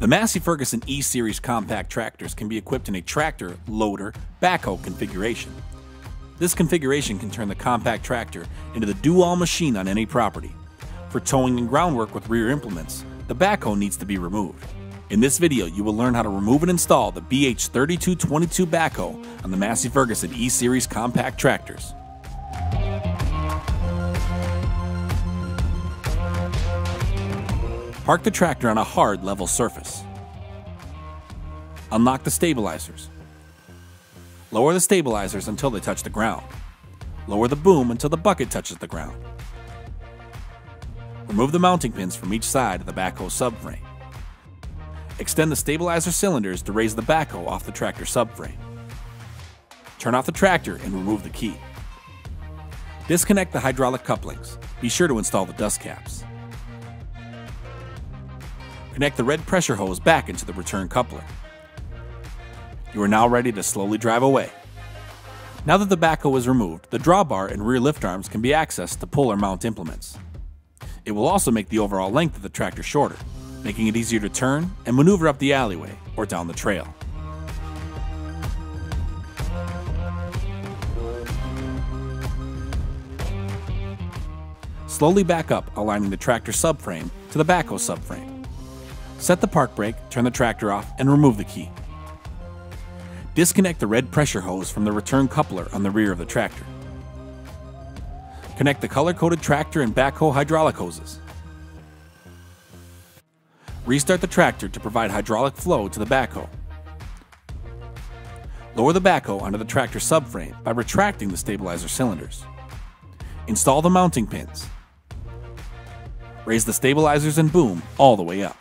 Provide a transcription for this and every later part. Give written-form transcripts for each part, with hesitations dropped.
The Massey Ferguson E-Series compact tractors can be equipped in a tractor, loader, backhoe configuration. This configuration can turn the compact tractor into the do-all machine on any property. For towing and groundwork with rear implements, the backhoe needs to be removed. In this video, you will learn how to remove and install the BH3222 Backhoe on the Massey Ferguson E-Series compact tractors. Park the tractor on a hard, level surface. Unlock the stabilizers. Lower the stabilizers until they touch the ground. Lower the boom until the bucket touches the ground. Remove the mounting pins from each side of the backhoe subframe. Extend the stabilizer cylinders to raise the backhoe off the tractor subframe. Turn off the tractor and remove the key. Disconnect the hydraulic couplings. Be sure to install the dust caps. Connect the red pressure hose back into the return coupler. You are now ready to slowly drive away. Now that the backhoe is removed, the drawbar and rear lift arms can be accessed to pull or mount implements. It will also make the overall length of the tractor shorter, making it easier to turn and maneuver up the alleyway or down the trail. Slowly back up, aligning the tractor subframe to the backhoe subframe. Set the park brake, turn the tractor off, and remove the key. Disconnect the red pressure hose from the return coupler on the rear of the tractor. Connect the color-coded tractor and backhoe hydraulic hoses. Restart the tractor to provide hydraulic flow to the backhoe. Lower the backhoe onto the tractor subframe by retracting the stabilizer cylinders. Install the mounting pins. Raise the stabilizers and boom all the way up.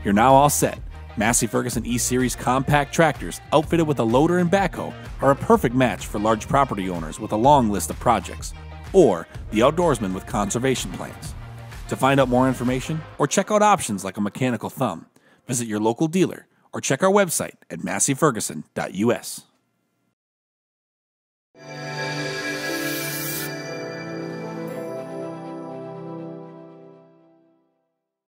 You're now all set. Massey Ferguson E-Series compact tractors outfitted with a loader and backhoe are a perfect match for large property owners with a long list of projects, or the outdoorsman with conservation plans. To find out more information or check out options like a mechanical thumb, visit your local dealer or check our website at masseyferguson.us.